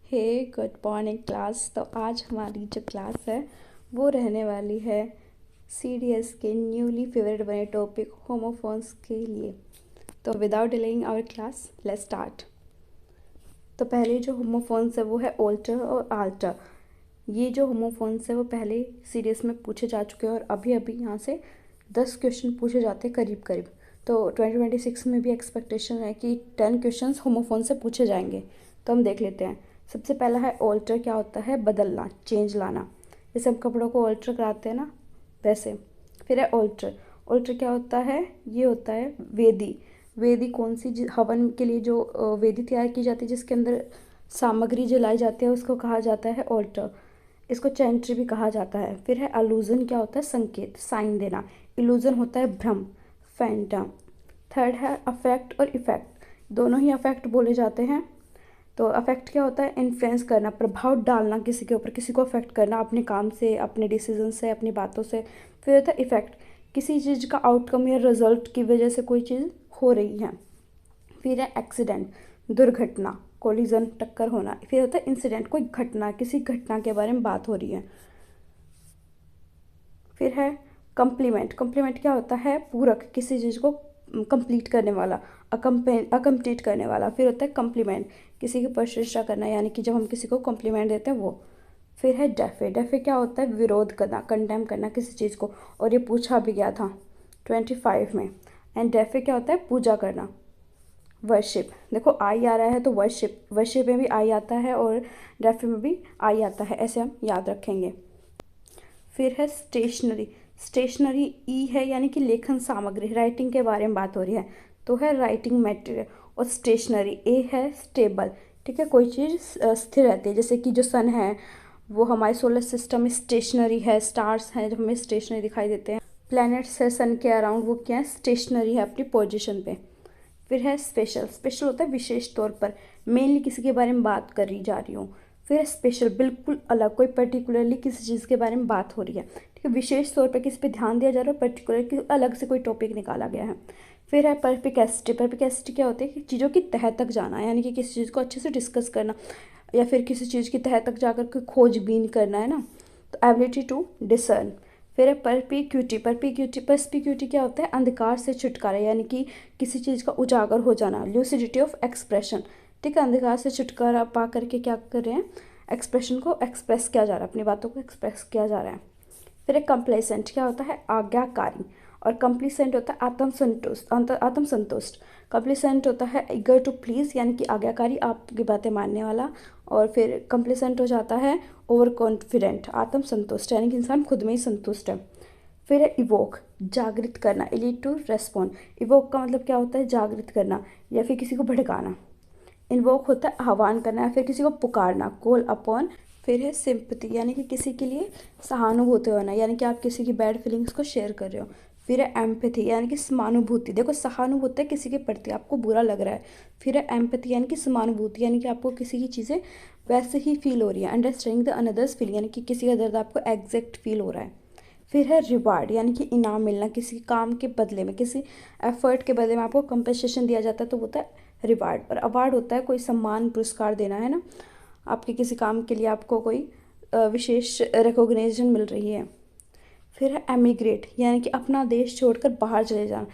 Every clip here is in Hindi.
हे गुड मॉर्निंग क्लास। तो आज हमारी जो क्लास है वो रहने वाली है CDS के न्यूली फेवरेट बने टॉपिक होमोफोन्स के लिए। तो without delaying our class let's start. तो पहले जो होमोफोन्स है वो है ऑल्टर और आल्टर। ये जो होमोफोन्स है वो पहले CDS में पूछे जा चुके हैं और अभी अभी यहाँ से 10 क्वेश्चन पूछे जाते हैं करीब करीब। तो 2026 में भी एक्सपेक्टेशन है कि 10 क्वेश्चंस होमोफोन से पूछे जाएंगे। तो हम देख लेते हैं। सबसे पहला है ऑल्टर। क्या होता है? बदलना, चेंज लाना। जैसे हम कपड़ों को ऑल्टर कराते हैं ना, वैसे। फिर है ऑल्टर। ऑल्टर क्या होता है? ये होता है वेदी। वेदी कौन सी हवन के लिए जो वेदी तैयार की जाती है, जिसके अंदर सामग्री जलाई जाती है, उसको कहा जाता है ऑल्टर। इसको चैंट्री भी कहा जाता है। फिर है अलूजन। क्या होता है? संकेत, साइन देना। इल्यूजन होता है भ्रम, फैंटम। थर्ड है अफेक्ट और इफेक्ट। दोनों ही अफेक्ट बोले जाते हैं। तो अफेक्ट क्या होता है? इन्फ्लुएंस करना, प्रभाव डालना किसी के ऊपर, किसी को अफेक्ट करना अपने काम से, अपने डिसीजन से, अपनी बातों से। फिर होता है इफेक्ट, किसी चीज़ का आउटकम या रिजल्ट की वजह से कोई चीज़ हो रही है। फिर है एक्सीडेंट, दुर्घटना, कोलिजन, टक्कर होना। फिर होता है इंसिडेंट, कोई घटना, किसी घटना के बारे में बात हो रही है। फिर है कम्प्लीमेंट। कम्प्लीमेंट क्या होता है? पूरक, किसी चीज़ को कंप्लीट करने वाला, अकम्प्लीट करने वाला। फिर होता है कम्प्लीमेंट, किसी की प्रशंसा करना, यानी कि जब हम किसी को कम्प्लीमेंट देते हैं वो। फिर है डेफे। डेफे क्या होता है? विरोध करना, कंडेम करना किसी चीज़ को। और ये पूछा भी गया था 25 में। एंड डेफे क्या होता है? पूजा करना, वर्शिप। देखो आई आ रहा है तो वर्शिप, वर्शिप में भी आई आता है और डेफे में भी आई आता है, ऐसे हम याद रखेंगे। फिर है स्टेशनरी। स्टेशनरी ई है, यानी कि लेखन सामग्री, राइटिंग के बारे में बात हो रही है, तो है राइटिंग मटेरियल। और स्टेशनरी ए है स्टेबल, ठीक है, कोई चीज़ स्थिर रहती है। जैसे कि जो सन है वो हमारे सोलर सिस्टम में स्टेशनरी है, स्टार्स हैं जो हमें स्टेशनरी दिखाई देते हैं, प्लैनेट्स है सन के अराउंड, वो क्या है? स्टेशनरी है अपनी पोजिशन पे। फिर है स्पेशल। स्पेशल होता है विशेष तौर पर, मेनली किसी के बारे में बात करी जा रही हो। फिर है स्पेशल, बिल्कुल अलग, कोई पर्टिकुलरली किसी चीज़ के बारे में बात हो रही है, ठीक है, विशेष तौर पर किसी पे ध्यान दिया जा रहा है, पर्टिकुलर कि अलग से कोई टॉपिक निकाला गया है। फिर है परपिकेसिटी। परपिकेसिटी क्या होती है? कि चीज़ों की तह तक जाना, यानी कि किसी चीज़ को अच्छे से डिस्कस करना, या फिर किसी चीज़ की तह तक जाकर के खोजबीन करना, है ना। तो एबिलिटी टू डिसर्न। फिर है परपिक्यूटी। परस्पिक्यूटी क्या होता है? अंधकार से छुटकारा, यानी कि किसी चीज़ का उजागर हो जाना। ल्यूसिडिटी ऑफ एक्सप्रेशन, ठीक है, अंधकार से छुटकारा पा करके क्या कर रहे हैं? एक्सप्रेशन को एक्सप्रेस किया जा रहा है, अपनी बातों को एक्सप्रेस किया जा रहा है। फिर एक कंप्लेसेंट। क्या होता है? आज्ञाकारी। और कंप्लीसेंट होता है आत्मसंतुष्ट, आत्मसंतुष्ट। कंप्लीसेंट होता है ईगर टू प्लीज, यानी कि आज्ञाकारी, आपकी बातें मानने वाला। और फिर कंप्लीसेंट हो जाता है ओवर कॉन्फिडेंट, आत्मसंतुष्ट, यानी कि इंसान खुद में ही संतुष्ट है। फिर है इवोक, जागृत करना, इलीट टू रेस्पॉन्ड। इवोक का मतलब क्या होता है? जागृत करना या फिर किसी को भड़काना। इन्वोक होता है आह्वान करना या फिर किसी को पुकारना, कॉल अपॉन। फिर है सिंपैथी, यानी कि किसी के लिए सहानुभूति होना, यानी कि आप किसी की बैड फीलिंग्स को शेयर कर रहे हो। फिर है एम्पैथी, यानी कि समानुभूति। देखो सहानुभूति है किसी के प्रति, आपको बुरा लग रहा है। फिर है एम्पैथी, यानी कि समानुभूति, यानी कि आपको किसी की चीज़ें वैसे ही फील हो रही है। अंडरस्टैंडिंग द अनदर्स फीलिंग, यानी कि किसी का दर्द आपको एग्जैक्ट फील हो रहा है। फिर है रिवार्ड, यानी कि इनाम मिलना, किसी काम के बदले में, किसी एफर्ट के बदले में आपको कंपनसेशन दिया जाता है, तो वो होता है रिवार्ड। और अवार्ड होता है कोई सम्मान, पुरस्कार देना, है ना, आपके किसी काम के लिए आपको कोई विशेष रिकॉग्निशन मिल रही है। फिर है एमिग्रेट, यानी कि अपना देश छोड़कर बाहर चले जाना।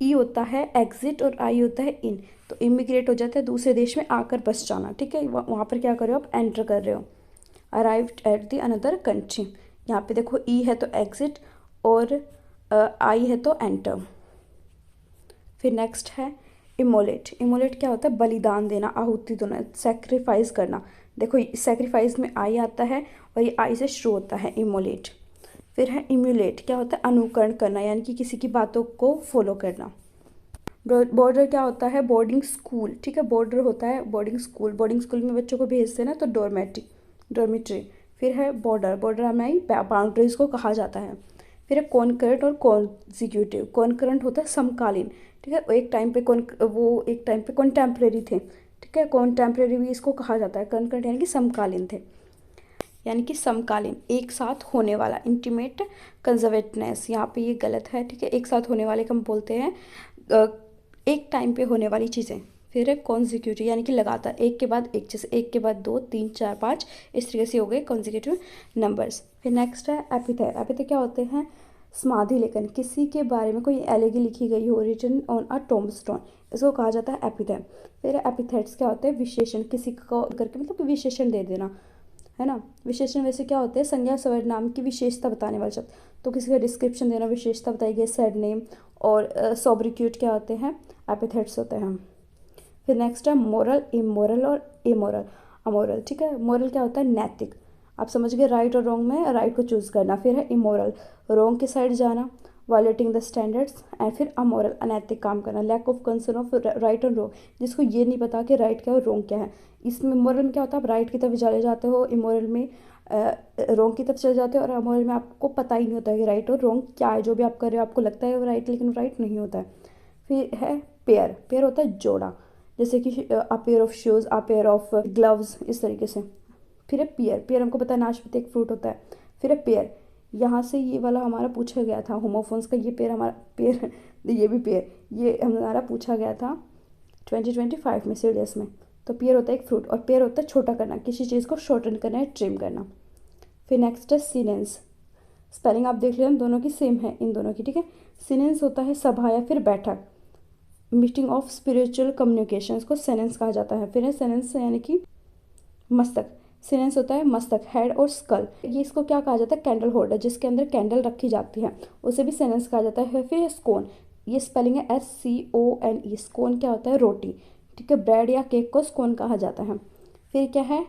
ई होता है एग्जिट और आई होता है इन। तो इमिग्रेट हो जाता है दूसरे देश में आकर बस जाना, ठीक है, वहाँ पर क्या कर रहे हो आप? एंटर कर रहे हो। Arrived at the another country. यहाँ पे देखो ई है तो एग्जिट और आई है तो एंटर। फिर नेक्स्ट है इमोलेट। इमोलेट क्या होता है? बलिदान देना, आहुति देना, सेक्रीफाइस करना। देखो सेक्रीफाइस में आई आता है और ये आई से शुरू होता है, इमोलेट। फिर है इम्यूलेट। क्या होता है? अनुकरण करना, यानी कि किसी की बातों को फॉलो करना। बॉर्डर क्या होता है? बोर्डिंग स्कूल, ठीक है, बॉर्डर होता है बोर्डिंग स्कूल। बोर्डिंग स्कूल में बच्चों को भेजते हैं ना, तो डॉर्मेट्री। फिर है बॉर्डर। बॉर्डर हमारी बाउंड्रीज को कहा जाता है। फिर है कॉन्करेंट और कॉन्जिक्यूटिव। कॉन्करेंट होता है समकालीन, ठीक है, एक टाइम पे वो एक टाइम पे कॉन्टेम्प्रेरी थे, ठीक है, कॉन्टेम्प्रेरी भी इसको कहा जाता है। कॉन्करेंट यानी कि समकालीन थे, यानी कि समकालीन, एक साथ होने वाला। इंटीमेट कंजर्वेटनेस, यहाँ पे ये गलत है, ठीक है, एक साथ होने वाले को हम बोलते हैं एक टाइम पे होने वाली चीज़ें। फिर है कॉन्जिक्यूटिव यानी कि लगातार, एक के बाद एक, जैसे एक के बाद दो, तीन, चार, पाँच, इस तरीके से हो गए कॉन्जिक्यूटिव नंबर्स। फिर नेक्स्ट है एपिथेट। एपिथेट क्या होते हैं? समाधि लेखन, किसी के बारे में कोई एलेगी लिखी गई हो, रिटन ऑन अ टोम्बस्टोन, इसको कहा जाता है एपिथेट। फिर एपिथेट्स क्या होते हैं? विशेषण, किसी को करके मतलब कि विशेषण दे देना, है ना। विशेषण वैसे क्या होते हैं? संज्ञा सर्वनाम की विशेषता बताने वाले शब्द, तो किसी का डिस्क्रिप्शन देना, विशेषता बताई गई, सैड नेम और सोब्रिक्यूट क्या होते हैं? एपिथेट्स होते हैं। फिर नेक्स्ट है मोरल, इमोरल और इमोरल, अमोरल, ठीक है। मोरल क्या होता है? नैतिक, आप समझ गए, राइट और रॉन्ग में राइट को चूज करना। फिर है इमोरल, रॉन्ग की साइड जाना, वायलेटिंग द स्टैंडर्ड्स। एंड फिर अमोरल, अनैतिक काम करना, lack of concern of right और रॉन्ग, जिसको ये नहीं पता कि राइट क्या है और रॉन्ग क्या है। इसमें मोरल में क्या होता है? आप राइट की तरफ चले जाते हो, इमोरल में रॉन्ग की तरफ चले जाते हो, और अमोरल में आपको पता ही नहीं होता है कि राइट और रॉन्ग क्या है। जो भी आप कर रहे हो आपको लगता है वो राइट, लेकिन राइट नहीं होता है। फिर है पेयर। पेयर होता है जोड़ा, जैसे कि a pair of shoes, a pair of gloves, इस तरीके से। फिर है पियर। पियर हमको पता है नाशपाती एक फ्रूट होता है। फिर है पेयर, यहाँ से ये वाला हमारा पूछा गया था होमोफोन्स का, ये पेयर हमारा पेयर ये भी पेयर, ये हमारा पूछा गया था 2025 में सीडीएस में। तो पेयर होता है एक फ्रूट, और पेयर होता है छोटा करना, किसी चीज़ को शॉर्टन करना है, ट्रिम करना। फिर नेक्स्ट है सिनेंस। स्पेलिंग आप देख लेना, दोनों की सेम है इन दोनों की, ठीक है। सिनेंस होता है सभा या फिर बैठक, मीटिंग ऑफ स्पिरिचुअल कम्युनिकेशंस को सेनेंस कहा जाता है। फिर है सेनेंस यानी कि मस्तक। सिनेंस होता है मस्तक, हेड और स्कल। ये इसको क्या कहा जाता है? कैंडल होल्डर, जिसके अंदर कैंडल रखी जाती है, उसे भी सेनेंस कहा जाता है। फिर स्कोन, ये स्पेलिंग है SCONE। स्कोन क्या होता है? रोटी, ठीक है। ब्रेड या केक को स्कोन कहा जाता है। फिर क्या है?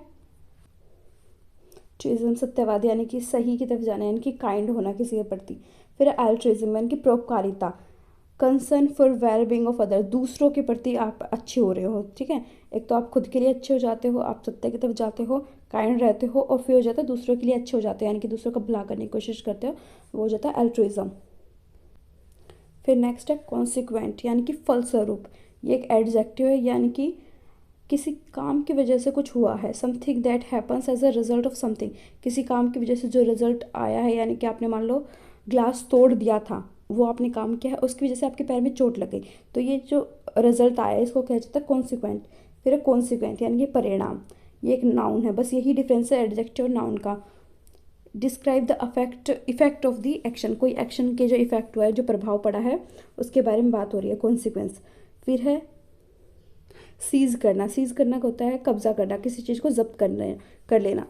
ट्रूइज्म, सत्यवाद यानी कि सही की तरफ जाना, यानी कि काइंड होना किसी के प्रति। फिर एल्ट्रुइज्म यानी कि परोपकारिता, concern for wellbeing of other, दूसरों के प्रति आप अच्छे हो रहे हो, ठीक है। एक तो आप खुद के लिए अच्छे हो जाते हो, आप सत्य की तरफ जाते हो, काइंड रहते हो, और फिर हो जाता है दूसरों के लिए अच्छे हो जाते हो, यानी कि दूसरों का भला करने की कोशिश करते हो, वो हो जाता है एल्ट्रुइज्म। फिर नेक्स्ट है कॉन्सिक्वेंट यानी कि फलस्वरूप। ये एक एडजेक्टिव है, यानी कि किसी काम की वजह से कुछ हुआ है, something that happens as a result of something, किसी काम की वजह से जो रिजल्ट आया है, यानी कि आपने मान लो ग्लास तोड़ दिया था, वो आपने काम किया है, उसकी वजह से आपके पैर में चोट लग गई, तो ये जो रिजल्ट आया है इसको कहा जाता है कॉन्सिक्वेंट। फिर है कॉन्सिक्वेंट यानी कि परिणाम, ये एक नाउन है, बस यही डिफरेंस है एडजेक्टिव और नाउन का। Describe the effect of the action, कोई एक्शन के जो इफेक्ट हुआ है, जो प्रभाव पड़ा है, उसके बारे में बात हो रही है, कॉन्सिक्वेंस। फिर है सीज करना। सीज करना का होता है कब्जा करना, किसी चीज़ को जब्त कर लेना,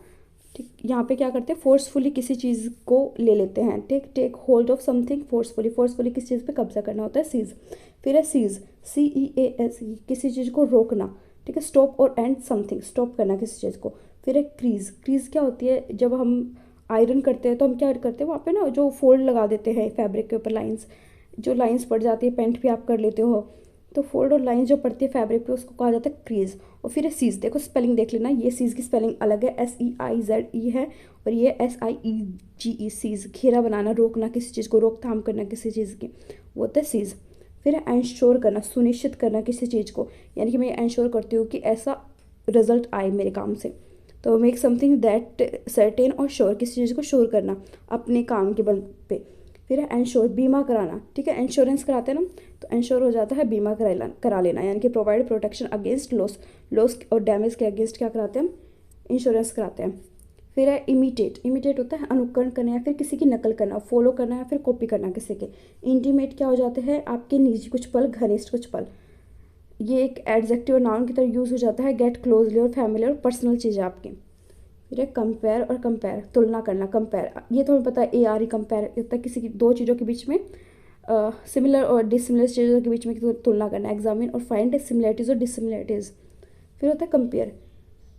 ठीक। यहाँ पे क्या करते हैं? फोर्सफुली किसी चीज़ को ले लेते हैं, take hold of something forcefully, forcefully किसी चीज़ पे कब्जा करना होता है सीज। फिर है सीज, CEASE, किसी चीज़ को रोकना, ठीक है। स्टॉप और एंड समथिंग, स्टॉप करना किसी चीज़ को। फिर है क्रीज। क्रीज क्या होती है? जब हम आयरन करते हैं तो हम क्या करते हैं, वहाँ पे ना जो फोल्ड लगा देते हैं फैब्रिक के ऊपर, लाइंस, जो लाइंस पड़ जाती है, पेंट भी आप कर लेते हो, तो फोल्ड और लाइन जो पड़ती है फैब्रिक पे, उसको कहा जाता है क्रीज। और फिर सीज, देखो स्पेलिंग देख लेना, ये सीज की स्पेलिंग अलग है, SEIZE है, और ये SIEGE, सीज, घेरा बनाना, रोकना किसी चीज़ को, रोकथाम करना किसी चीज़ की, वो होता है सीज। फिर है एंश्योर करना, सुनिश्चित करना किसी चीज़ को, यानी कि मैं एंश्योर करती हूँ कि ऐसा रिजल्ट आए मेरे काम से, तो मेक समथिंग दैट सर्टेन और श्योर, किसी चीज़ को श्योर करना अपने काम के बल पे। फिर है एंश्योर, बीमा कराना, ठीक है। इंश्योरेंस कराते हैं ना, तो इंश्योर हो जाता है बीमा करा लेना, यानी कि प्रोवाइड प्रोटेक्शन अगेंस्ट लॉस और डैमेज के अगेंस्ट क्या कराते हैं हम? इंश्योरेंस कराते हैं। फिर है इमिटेट। इमिटेट होता है अनुकरण करना या फिर किसी की नकल करना, फॉलो करना या फिर कॉपी करना किसी के। इंटीमेट क्या हो जाते हैं? आपके निजी कुछ पल, घनिष्ठ कुछ पल। ये एक एडजेक्टिव और नाउन की तरह यूज़ हो जाता है, गेट क्लोजली और फैमिली और पर्सनल चीज़ें आपकी। फिर है कंपेयर और कंपेयर, तुलना करना, कंपेयर, ये तो हमें पता है ARE, कंपेयर होता है किसी की दो चीज़ों के बीच में, सिमिलर और डिसिमिलर चीज़ों के बीच में तुलना करना, एग्जामिन और फाइंड सिमिलरिटीज़ और डिसिमिलरिटीज़। फिर होता है कंपेयर।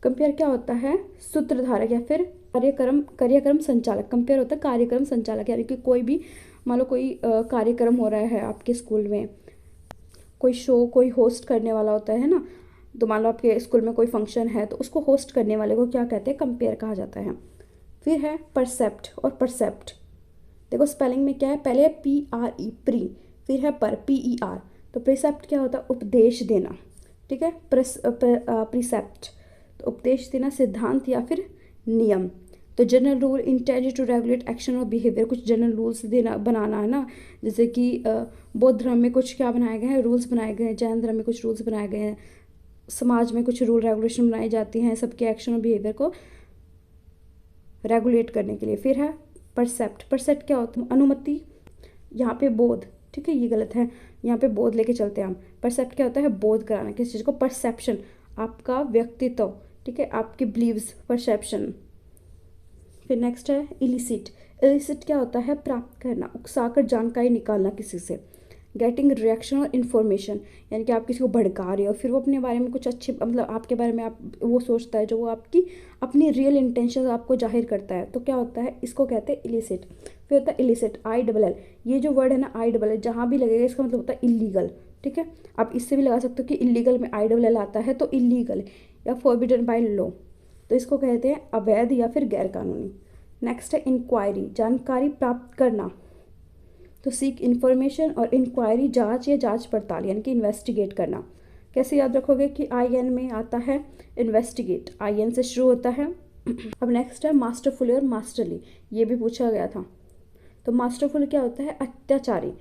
कंपेयर क्या होता है? सूत्रधारक या फिर कार्यक्रम संचालक। कंपेयर होता है कार्यक्रम संचालक, यानी कि कोई भी मान लो कोई कार्यक्रम हो रहा है आपके स्कूल में, कोई शो कोई होस्ट करने वाला होता है ना, तो मान लो आपके स्कूल में कोई फंक्शन है, तो उसको होस्ट करने वाले को क्या कहते हैं? कंपेयर कहा जाता है। फिर है परसेप्ट और परसेप्ट, देखो स्पेलिंग में क्या है? पहले है PRE, प्री, फिर है PER, तो प्रिसेप्ट क्या होता है? उपदेश देना, ठीक है। प्रिसेप्ट तो उपदेश देना, सिद्धांत या फिर नियम। तो general rule intended to regulate action और बिहेवियर, कुछ जनरल रूल्स देना, बनाना है ना, जैसे कि बौद्ध धर्म में कुछ क्या बनाए गए हैं? रूल्स बनाए गए हैं, जैन धर्म में कुछ रूल्स बनाए गए हैं, समाज में कुछ रूल रेगुलेशन बनाई जाती हैं सबके एक्शन और बिहेवियर को रेगुलेट करने के लिए। फिर है परसेप्ट। परसेप्ट क्या होता है? अनुमति, यहाँ पे बोध, ठीक है ये गलत है, यहाँ पे बोध लेके चलते हैं हम। परसेप्ट क्या होता है? बोध कराना किसी चीज़ को। परसेप्शन आपका व्यक्तित्व, ठीक है, आपके बिलीव्स, परसेप्शन। फिर नेक्स्ट है इलिसिट। इलिसिट क्या होता है? प्राप्त करना, उकसाकर जानकारी निकालना किसी से। गेटिंग रिएक्शन और इन्फॉर्मेशन, यानी कि आप किसी को भड़का रहे हो, फिर वो अपने बारे में कुछ अच्छे, मतलब आपके बारे में आप वो सोचता है जो वो आपकी अपनी रियल इंटेंशन आपको जाहिर करता है, तो क्या होता है? इसको कहते हैं इलिसिट। फिर होता है इलिसिट, ILL। ये जो वर्ड है ना ILL, जहाँ भी लगेगा इसका मतलब होता है इलीगल, ठीक है। आप इससे भी लगा सकते हो कि इलीगल में ILL आता है तो इलीगल या फॉरबिडन बाय लॉ, तो इसको कहते हैं अवैध या फिर गैरकानूनी। नेक्स्ट है इंक्वायरी, जानकारी प्राप्त करना, तो सीक इन्फॉर्मेशन, और इंक्वायरी जांच या जांच पड़ताल, यानी कि इन्वेस्टिगेट करना। कैसे याद रखोगे कि IN में आता है इन्वेस्टिगेट, IN से शुरू होता है। अब नेक्स्ट है मास्टरफुल और मास्टरली, ये भी पूछा गया था। तो मास्टरफुल क्या होता है? अत्याचारी।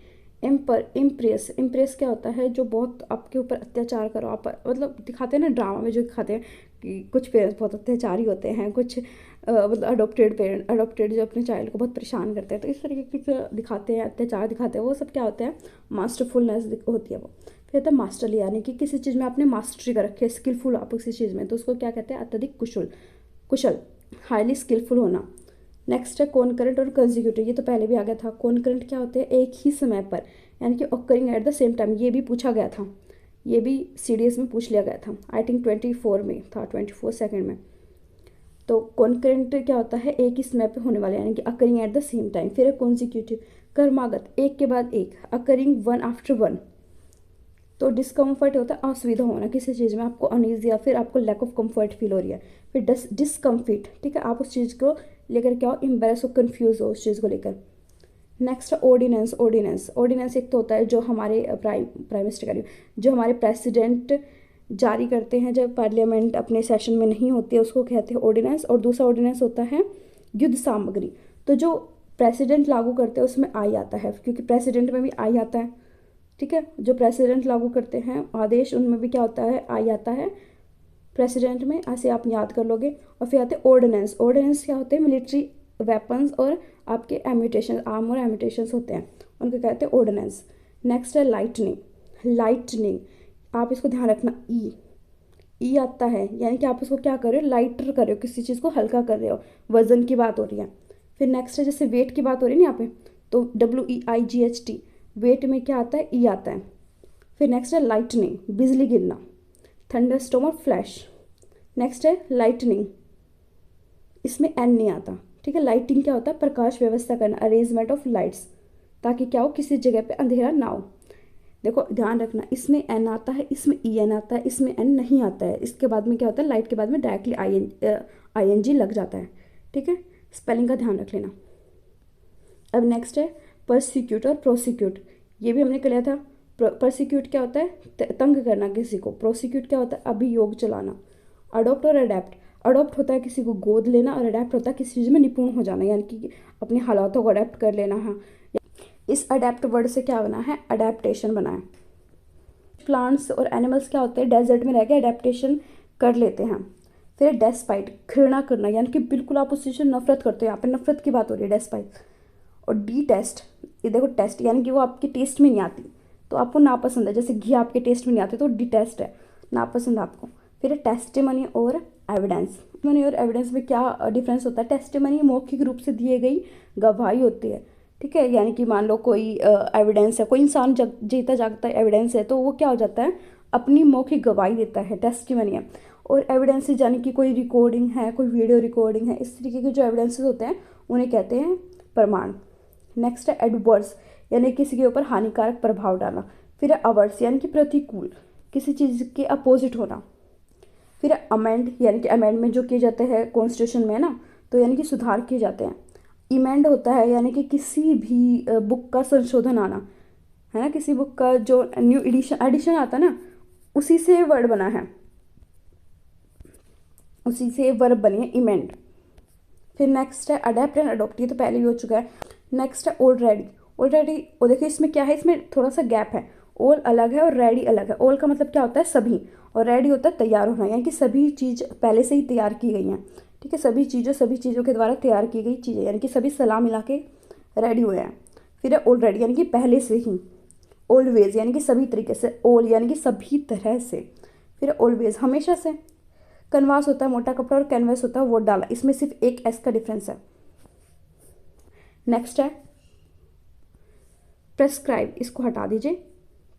इम्प्रेस, इम्प्रेस क्या होता है? जो बहुत आपके ऊपर अत्याचार करो, आप मतलब दिखाते हैं ना ड्रामा में, जो दिखाते हैं कि कुछ पेरेंट्स बहुत अत्याचारी होते हैं, कुछ मतलब अडोप्टेड जो अपने चाइल्ड को बहुत परेशान करते हैं, तो इस तरीके से दिखाते हैं, अत्याचार दिखाते हैं, वो सब क्या होता है? मास्टरफुलनेस होती है वो। फिर होता है मास्टरली, यानी कि किसी चीज़ में आपने मास्टरी कर रखी है, स्किलफुल आप किसी चीज़ में, तो उसको क्या कहते हैं? अत्यधिक कुशल, हाईली स्किलफुल होना। नेक्स्ट है कॉनकरेंट और कंजिक्यूटिव, ये तो पहले भी आ गया था। कॉनकरेंट क्या होते हैं? एक ही समय पर, यानी कि occurring at the same time, ये भी पूछा गया था, ये भी CDS में पूछ लिया गया था, आई थिंक 24 में था, 24 सेकेंड में। तो कॉनकरेंट क्या होता है? एक ही समय पे होने वाला, यानी कि occurring at the same time. फिर है कॉन्जिक्यूटिव, क्रमागत, एक के बाद एक, अकरिंग वन आफ्टर वन। तो डिस्कम्फर्ट होता है असुविधा होना किसी चीज़ में, आपको अनईजी या फिर आपको लैक ऑफ कंफर्ट फील हो रही है। फिर डिस्कम्फिट, ठीक है, आप उस चीज़ को लेकर क्या हो? एम्बेरस हो, कन्फ्यूज हो उस चीज़ को लेकर। नेक्स्ट है ऑर्डिनेंस। ऑर्डिनेंस एक तो होता है जो हमारे प्राइम मिनिस्टर कह रही हूँ, जो हमारे प्रेसिडेंट जारी करते हैं जब पार्लियामेंट अपने सेशन में नहीं होती है, उसको कहते हैं ऑर्डिनेंस। और दूसरा ऑर्डिनेंस होता है युद्ध सामग्री, तो जो प्रेसिडेंट लागू करते हैं उसमें आई आता है, क्योंकि प्रेसिडेंट में भी आई आता है, ठीक है, जो प्रेसिडेंट लागू करते हैं आदेश, उनमें भी क्या होता है? आई आता है प्रेसिडेंट में, ऐसे आप याद कर लोगे। और फिर आते हैं ऑर्डिनेंस। ऑर्डिनेंस क्या होते हैं? मिलिट्री वेपन्स और आपके एम्यूटेशन, आर्म और एम्यूटेशंस होते हैं, उनको कहते हैं ऑर्डिनेंस। नेक्स्ट है लाइटनिंग, आप इसको ध्यान रखना, ई आता है, यानी कि आप उसको क्या कर रहे हो? लाइटर कर रहे हो, किसी चीज़ को हल्का कर रहे हो, वजन की बात हो रही है। फिर नेक्स्ट है जैसे वेट की बात हो रही है ना यहाँ पे, तो WEIGHT, वेट में क्या आता है? ई आता है। फिर नेक्स्ट है लाइटनिंग, बिजली गिरना, थंडरस्टॉर्म और फ्लैश। नेक्स्ट है लाइटनिंग, इसमें एन नहीं आता, ठीक है। लाइटिंग क्या होता है? प्रकाश व्यवस्था करना, अरेंजमेंट ऑफ लाइट्स, ताकि क्या हो? किसी जगह पे अंधेरा ना हो। देखो ध्यान रखना, इसमें एन आता है, इसमें EN आता है, इसमें एन नहीं आता है। इसके बाद में क्या होता है? लाइट के बाद में डायरेक्टली ING लग जाता है, ठीक है, स्पेलिंग का ध्यान रख लेना। अब नेक्स्ट है परसिक्यूट और प्रोसिक्यूट, ये भी हमने कर लिया था। परसिक्यूट क्या होता है? तंग करना किसी को। प्रोसिक्यूट क्या होता है? अभियोग चलाना। अडोप्ट और अडेप्ट, अडोप्ट होता है किसी को गोद लेना, और अडेप्ट होता है किसी चीज़ में निपुण हो जाना, यानी कि अपने हालातों को अडेप्ट कर लेना है। इस अडेप्ट वर्ड से क्या बना है? अडेप्टेशन बना है। प्लांट्स और एनिमल्स क्या होते हैं? डेजर्ट में रह के अडेप्टेशन कर लेते हैं। फिर डेस्पाइट, घृणा करना, यानी कि बिल्कुल आप उस चीज़ से नफरत करते हो, यहाँ पे नफरत की बात हो रही है, डेस्पाइट। और टेस्ट, ये देखो टेस्ट, यानी कि वो आपके टेस्ट में नहीं आती, तो आपको नापसंद है, जैसे घी आपके टेस्ट में नहीं आते तो टेस्ट है, नापसंद आपको। फिर टेस्टिमनी और एविडेंस। मनी और एविडेंस में क्या डिफरेंस होता है? टेस्टिमनी मौखिक रूप से दिए गई गवाही होती है, ठीक है, यानी कि मान लो कोई एविडेंस है, कोई इंसान जीता जागता एविडेंस है, तो वो क्या हो जाता है? अपनी मौखिक गवाही देता है, टेस्टिमनी है। और एविडेंसेस यानी कि कोई रिकॉर्डिंग है, कोई वीडियो रिकॉर्डिंग है, इस तरीके के जो एविडेंसेस होते हैं उन्हें कहते हैं प्रमाण। नेक्स्ट है एडवर्स, यानी किसी के ऊपर हानिकारक प्रभाव डालना। फिर है अवर्स, यानी कि प्रतिकूल, किसी चीज़ के अपोजिट होना। फिर है अमेंड, यानी कि अमेंडमेंट जो किए जाते हैं कॉन्स्टिट्यूशन में ना, तो यानी कि सुधार किए जाते हैं। इमेंड होता है यानी कि किसी भी बुक का संशोधन आना, है ना, किसी बुक का जो न्यू एडिशन आता है ना, उसी से वर्ड बना है, उसी से वर्ब बनी है इमेंड। फिर नेक्स्ट है अडेप्ट एंड अडोप्ट, ये तो पहले ही हो चुका है। नेक्स्ट है ऑलरेडी। और देखिए इसमें क्या है? इसमें थोड़ा सा गैप है, ऑल अलग है और रेडी अलग है। ऑल का मतलब क्या होता है? सभी, और रेडी होता है तैयार होना, यानी कि सभी चीज़ पहले से ही तैयार की गई हैं, ठीक है, सभी चीज़ों के द्वारा तैयार की गई चीज़ें, यानी कि सभी सलाह मिला के रेडी हुए हैं। फिर है ऑलरेडी, यानी कि पहले से ही। ऑलवेज यानी कि सभी तरीके से, ऑल यानी कि सभी तरह से। फिर ऑलवेज हमेशा से। कनवास होता है मोटा कपड़ा और कैनवास होता है वो डाला, इसमें सिर्फ एक एस का डिफरेंस है। नेक्स्ट है प्रेस्क्राइब, इसको हटा दीजिए।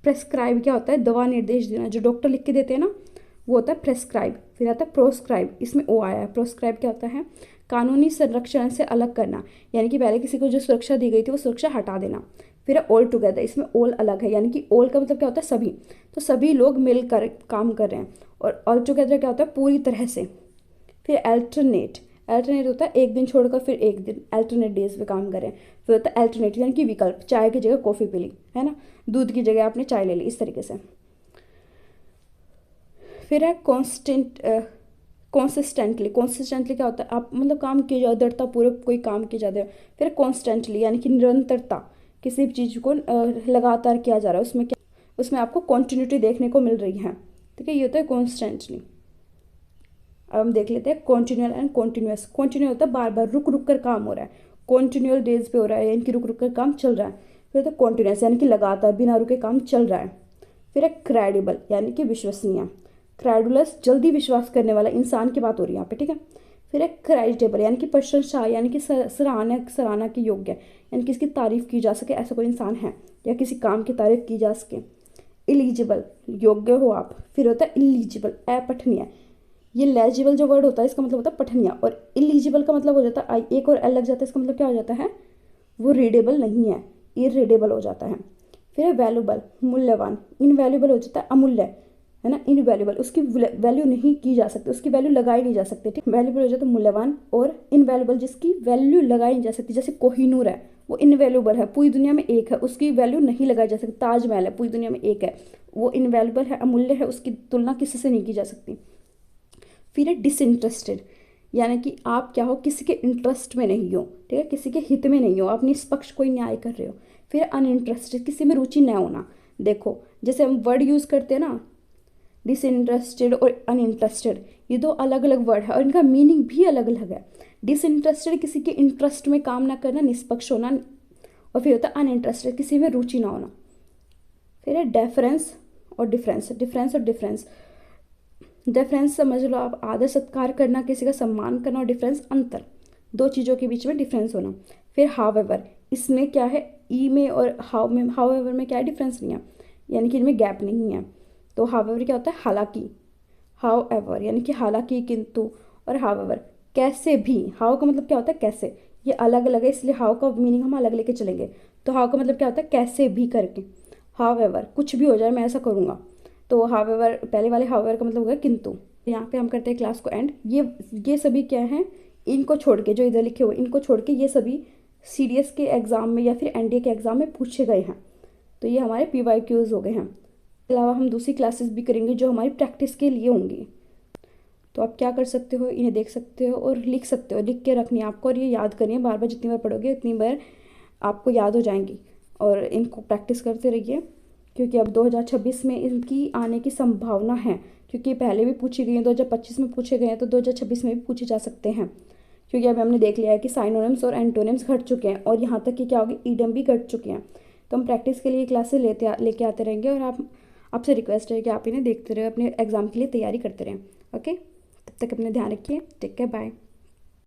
प्रेस्क्राइब क्या होता है? दवा निर्देश देना, जो डॉक्टर लिख के देते हैं ना, वो होता है प्रेस्क्राइब। फिर आता है प्रोस्क्राइब, इसमें ओ आया है। प्रोस्क्राइब क्या होता है? कानूनी संरक्षण से अलग करना, यानी कि पहले किसी को जो सुरक्षा दी गई थी वो सुरक्षा हटा देना। फिर है ऑल टुगेदर, इसमें ऑल अलग है, यानी कि ऑल का मतलब क्या होता है? सभी, तो सभी लोग मिलकर काम कर रहे हैं। और ऑल टुगेदर क्या होता है? पूरी तरह से। फिर अल्टरनेट, अल्टरनेट होता है एक दिन छोड़कर फिर एक दिन, अल्टरनेट डेज पे काम करें। फिर होता है अल्टरनेट यानी कि विकल्प, चाय की जगह कॉफ़ी पी ली, है ना, दूध की जगह आपने चाय ले ली, इस तरीके से। फिर है कॉन्सिस्टेंटली क्या होता है? आप मतलब काम किए जाओ, दृढ़ता पूर्वक कोई काम किया जाता है। फिर कॉन्स्टेंटली यानी कि निरंतरता, किसी भी चीज़ को लगातार किया जा रहा है, उसमें क्या, उसमें आपको कॉन्टिन्यूटी देखने को मिल रही है, ठीक है, ये होता है कॉन्स्टेंटली। अब हम देख लेते हैं कॉन्टिन्यूअल एंड कॉन्टिन्यूअस। कॉन्टिन्यूअल होता है बार बार रुक रुक कर काम हो रहा है, कॉन्टिन्यूअल डेज पे हो रहा है, यानी कि रुक रुक कर काम चल रहा है। फिर होता है कॉन्टिन्यूअस यानी कि लगातार बिना रुके काम चल रहा है। फिर है क्रेडिबल यानी कि विश्वसनीय। क्रेडुलस जल्दी विश्वास करने वाला, इंसान की बात हो रही है यहाँ पे, ठीक है। फिर है क्रेडिटेबल यानी कि प्रशंसा, यानी कि सराहना की योग्य, यानी कि इसकी तारीफ की जा सके, ऐसा कोई इंसान है, या किसी काम की तारीफ की जा सके। इलिजिबल, योग्य हो आप। फिर होता है इलिजिबल, अपठनीय। ये लेजिबल जो वर्ड होता है इसका मतलब होता है पठनीय, और इलिजिबल का मतलब हो जाता है एक और एल लग जाता है, इसका मतलब क्या हो जाता है? वो रीडेबल नहीं है, इरीडेबल हो जाता है। फिर है वैल्यूबल, मूल्यवान। इनवैल्यूबल हो जाता है अमूल्य, है ना, इनवैल्यूबल, उसकी वैल्यू नहीं की जा सकती, उसकी वैल्यू लगाई नहीं जा सकती, ठीक। वैल्यूबल हो जाता है मूल्यवान, और इनवैल्यूबल जिसकी वैल्यू लगाई नहीं जा सकती, जैसे कोहिनूर है, वो इनवैल्यूबल है, पूरी दुनिया में एक है, उसकी वैल्यू नहीं लगाई जा सकती। ताजमहल है, पूरी दुनिया में एक है, वो इनवैल्यूबल है, अमूल्य है, उसकी तुलना किसी से नहीं की जा सकती। फिर है डिसइंटरेस्टेड, यानी कि आप क्या हो, किसी के इंटरेस्ट में नहीं हो, ठीक है, किसी के हित में नहीं हो, आप निष्पक्ष कोई न्याय कर रहे हो। फिर अनइंटरेस्टेड, किसी में रुचि न होना। देखो जैसे हम वर्ड यूज़ करते हैं ना, डिसइंटरेस्टेड और अनइंटरेस्टेड, ये दो अलग अलग वर्ड है और इनका मीनिंग भी अलग अलग है। डिसइंटरेस्टेड किसी के इंटरेस्ट में काम ना करना, निष्पक्ष होना, और फिर होता है अनइंटरेस्टेड, किसी में रुचि ना होना। फिर है डेफरेंस और डिफरेंस, डिफरेंस समझ लो आप, आदर सत्कार करना, किसी का सम्मान करना, और डिफरेंस अंतर, दो चीज़ों के बीच में डिफरेंस होना। फिर हाउएवर, इसमें क्या है, ई में और हाउएवर में क्या है, डिफरेंस नहीं है, यानी कि इनमें गैप नहीं है। तो हाउएवर क्या होता है? हालांकि, हाउएवर यानी कि हालांकि, किंतु, और हाउएवर कैसे भी। हाउ का मतलब क्या होता है? कैसे, ये अलग अलग है, इसलिए हाउ का मीनिंग हम अलग लेके चलेंगे। तो हाउ का मतलब क्या होता है? कैसे भी करके। हाउएवर कुछ भी हो जाए मैं ऐसा करूँगा, तो हाउएवर पहले वाले हाउएवर का मतलब होगा किंतु। यहाँ पे हम करते हैं क्लास को एंड। ये सभी क्या हैं, इनको छोड़ के, जो इधर लिखे हुए इनको छोड़ के, ये सभी सीडीएस के एग्ज़ाम में या फिर एनडीए के एग्ज़ाम में पूछे गए हैं। तो ये हमारे पीवाईक्यूज हो गए हैं। इसके अलावा हम दूसरी क्लासेस भी करेंगे जो हमारी प्रैक्टिस के लिए होंगी। तो आप क्या कर सकते हो, इन्हें देख सकते हो और लिख सकते हो, लिख के रखनी है आपको, और ये याद करनी है, बार बार जितनी बार पढ़ोगे उतनी बार आपको याद हो जाएंगी, और इनको प्रैक्टिस करते रहिए, क्योंकि अब 2026 में इनकी आने की संभावना है, क्योंकि पहले भी पूछी गई हैं, 2025 में पूछे गए हैं, तो 2026 में भी पूछे जा सकते हैं, क्योंकि अभी हमने देख लिया है कि साइनोनिम्स और एंटोनिम्स घट चुके हैं, और यहाँ तक कि क्या होगी, ईडम भी घट चुके हैं। तो हम प्रैक्टिस के लिए क्लासेस लेके आते रहेंगे, और आपसे रिक्वेस्ट है कि आप इन्हें देखते रहे, अपने एग्ज़ाम के लिए तैयारी करते रहें। ओके, तब तक अपना ध्यान रखिए, टेक केयर, बाय।